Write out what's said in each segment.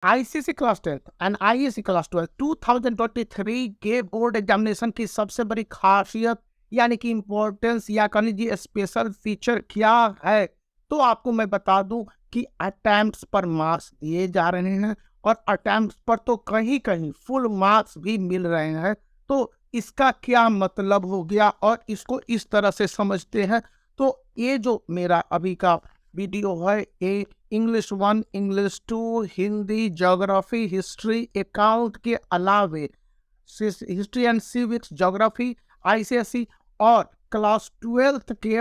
ICSE class 10 and ISC class 12 2023 के board examination की सबसे बड़ी खासियत यानी कि इम्पोर्टेंस या कह लीजिए स्पेशल फीचर क्या है, तो आपको मैं बता दूं कि अटेम्प्ट्स पर मार्क्स दिए जा रहे हैं और अटेम्प्ट्स पर तो कहीं कहीं फुल मार्क्स भी मिल रहे हैं। तो इसका क्या मतलब हो गया और इसको इस तरह से समझते हैं। तो ये जो मेरा अभी का वीडियो है ये English 1, English 2, Hindi, geography, history, account के अलावे history and civics, geography, ICSE और क्लास 12 के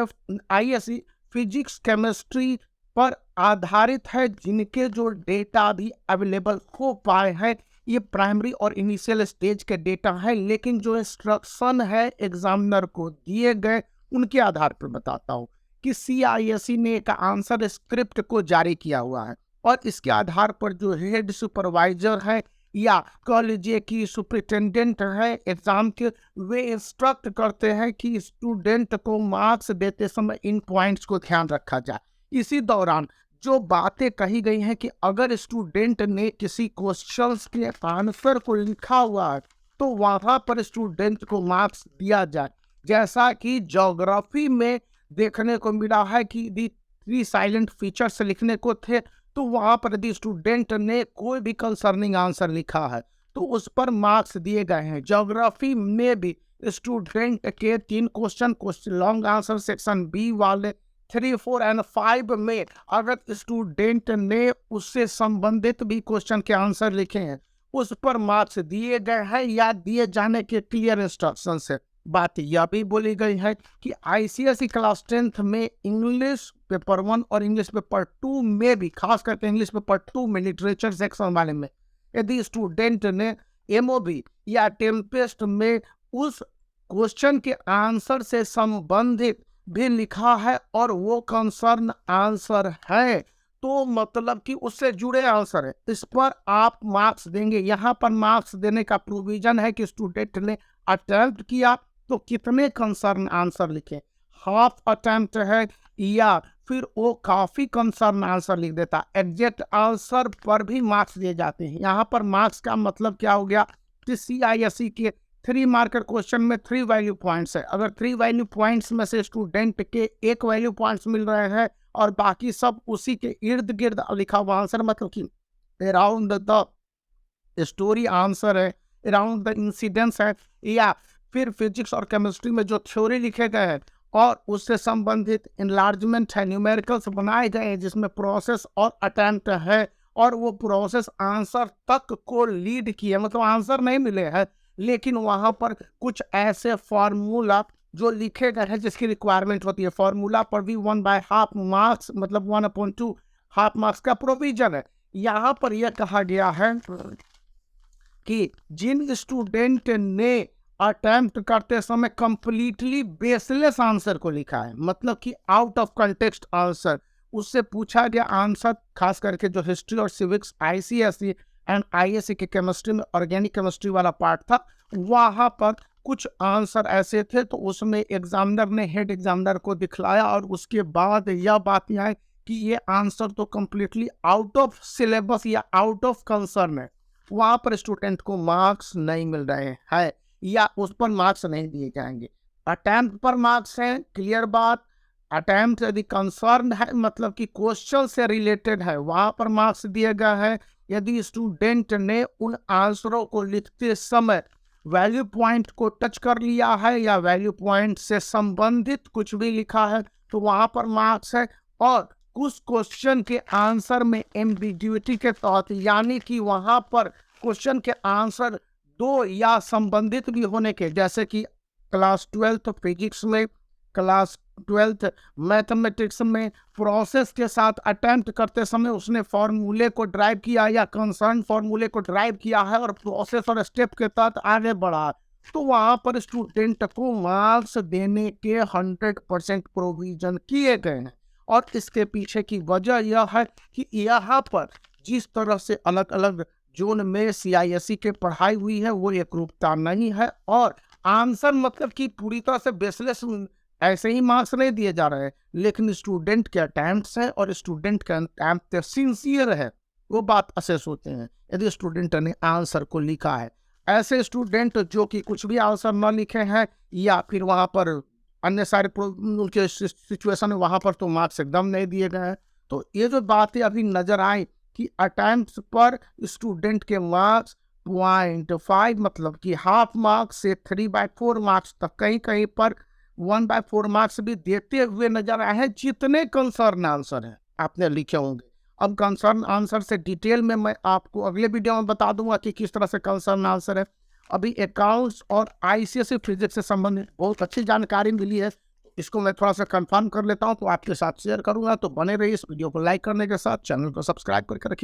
आईएससी फिजिक्स, केमिस्ट्री पर आधारित है, जिनके जो डेटा भी अवेलेबल हो पाए हैं। ये प्राइमरी और इनिशियल स्टेज के डेटा है, लेकिन जो इंस्ट्रक्शन है एग्जामिनर को दिए गए उनके आधार पर बताता हूँ कि सीआईएससी ने एक आंसर स्क्रिप्ट को जारी किया हुआ है और इसके आधार पर जो हेड सुपरवाइजर है या कह लीजिए कि सुपरिटेंडेंट है एग्जाम के, वे इंस्ट्रक्ट करते हैं कि स्टूडेंट को मार्क्स देते समय इन पॉइंट्स को ध्यान रखा जाए। इसी दौरान जो बातें कही गई हैं कि अगर स्टूडेंट ने किसी क्वेश्चंस के आंसर को लिखा हुआ है तो वहां पर स्टूडेंट को मार्क्स दिया जाए। जैसा कि ज्योग्राफी में देखने को मिला है कि यदि 3 साइलेंट फीचर्स लिखने को थे तो वहां पर यदि स्टूडेंट ने कोई भी कंसर्निंग आंसर लिखा है तो उस पर मार्क्स दिए गए हैं। ज्योग्राफी में भी स्टूडेंट के 3 question long answer section B वाले 3, 4 एंड 5 में अगर स्टूडेंट ने उससे संबंधित भी क्वेश्चन के आंसर लिखे हैं उस पर मार्क्स दिए गए हैं या दिए जाने के क्लियर इंस्ट्रक्शन है। बात यह भी बोली गई है कि आईसीएसई क्लास 10 में इंग्लिश पेपर 1 और इंग्लिश पेपर 2 में भी, खास करके इंग्लिश पेपर 2 में लिटरेचर सेक्शन वाले में, यदि स्टूडेंट ने एमओबी या टेम्पेस्ट में उस क्वेश्चन के आंसर से संबंधित भी लिखा है और वो कंसर्न आंसर है तो मतलब कि उससे जुड़े आंसर है, इस पर आप मार्क्स देंगे। यहाँ पर मार्क्स देने का प्रोविजन है कि स्टूडेंट ने अटेम्प्ट किया तो कितने कंसर्न आंसर लिखे, हाफ अटेम्प्ट है या फिर वो काफी कंसर्न आंसर लिख देता। एग्जैक्ट आंसर पर भी मार्क्स दिए जाते हैं। यहाँ पर मार्क्स का मतलब क्या हो गया कि सीआईएसई के 3 मार्कर क्वेश्चन में 3 वैल्यू पॉइंट्स है। अगर 3 वैल्यू पॉइंट्स में से स्टूडेंट के 1 वैल्यू पॉइंट्स मिल रहे हैं और बाकी सब उसी के इर्द गिर्द लिखा हुआ आंसर, मतलब कि अराउंड द स्टोरी आंसर है, अराउंड द इंसिडेंट्स है, या फिर फिजिक्स और केमिस्ट्री में जो थ्योरी लिखे गए हैं और उससे संबंधित इनलार्जमेंट है, न्यूमेरिकल्स बनाए गए हैं जिसमें प्रोसेस और अटेम्प्ट है और वो प्रोसेस आंसर तक को लीड किए, मतलब आंसर नहीं मिले हैं लेकिन वहां पर कुछ ऐसे फार्मूला जो लिखे गए हैं जिसकी रिक्वायरमेंट होती है, फार्मूला पर भी 1/2 मार्क्स मतलब 1/2 हाफ मार्क्स का प्रोविजन है। यहाँ पर यह कहा गया है कि जिन स्टूडेंट ने अटेम्प्ट करते समय कंप्लीटली बेसलेस आंसर को लिखा है, मतलब कि आउट ऑफ कंटेक्स्ट आंसर, उससे पूछा गया आंसर, खास करके जो हिस्ट्री और सिविक्स आईसीएसई एंड आईएससी के केमिस्ट्री में ऑर्गेनिक केमिस्ट्री वाला पार्ट था, वहां पर कुछ आंसर ऐसे थे तो उसमें एग्जामिनर ने हेड एग्जामिनर को दिखलाया और उसके बाद यह बात आई कि ये आंसर तो कंप्लीटली आउट ऑफ सिलेबस या आउट ऑफ कंसर्न है, वहां पर स्टूडेंट को मार्क्स नहीं मिल रहे हैं या उस पर मार्क्स नहीं दिए जाएंगे। अटेम्प्ट पर मार्क्स हैं, क्लियर बात। अटेम्प्ट यदि कंसर्न है मतलब कि क्वेश्चन से रिलेटेड है, वहां पर मार्क्स दिए गए हैं। यदि स्टूडेंट ने उन आंसरों को लिखते समय वैल्यू पॉइंट को टच कर लिया है या वैल्यू पॉइंट से संबंधित कुछ भी लिखा है तो वहां पर मार्क्स है। और कुछ क्वेश्चन के आंसर में एम्बिग्यूटी के तहत, यानी कि वहां पर क्वेश्चन के आंसर 2 या संबंधित भी होने के, जैसे कि क्लास 12 फिजिक्स में, क्लास 12 मैथमेटिक्स में प्रोसेस के साथ अटेम्प्ट करते समय उसने फॉर्मूले को ड्राइव किया या कंसर्न फॉर्मूले को ड्राइव किया है और प्रोसेस और स्टेप के तहत आगे बढ़ा, तो वहां पर स्टूडेंट को मार्क्स देने के 100% प्रोविजन किए गए हैं। और इसके पीछे की वजह यह है कि यहाँ पर जिस तरह से अलग अलग जोन में सीआईएसई के पढ़ाई हुई है वो एक रूपता नहीं है और आंसर मतलब कि पूरी तरह से बेसलेस ऐसे ही मार्क्स नहीं दिए जा रहे हैं, लेकिन स्टूडेंट के अटेम्प्ट्स हैं और स्टूडेंट का अटेम्प्ट सिंसियर है वो बात असेस होते हैं यदि स्टूडेंट ने आंसर को लिखा है। ऐसे स्टूडेंट जो कि कुछ भी आंसर न लिखे हैं या फिर वहाँ पर अन्य सारे उनके सिचुएशन है वहाँ पर तो मार्क्स एकदम नहीं दिए गए हैं। तो ये जो बातें अभी नजर आई कि अटेम्प्ट पर स्टूडेंट के मार्क्स 0.5 मतलब कि हाफ मार्क्स से 3/4 मार्क्स तक कहीं कहीं पर 1/4 मार्क्स भी देते हुए नजर आए हैं जितने कंसर्न आंसर हैं आपने लिखे होंगे। अब कंसर्न आंसर से डिटेल में मैं आपको अगले वीडियो में बता दूंगा कि किस तरह से कंसर्न आंसर है। अभी अकाउंट्स और आईसीएसई फिजिक्स से संबंधित बहुत अच्छी जानकारी मिली है, इसको मैं थोड़ा सा कंफर्म कर लेता हूं तो आपके साथ शेयर करूंगा। तो बने रहिए, इस वीडियो को लाइक करने के साथ चैनल को सब्सक्राइब करके रखिए।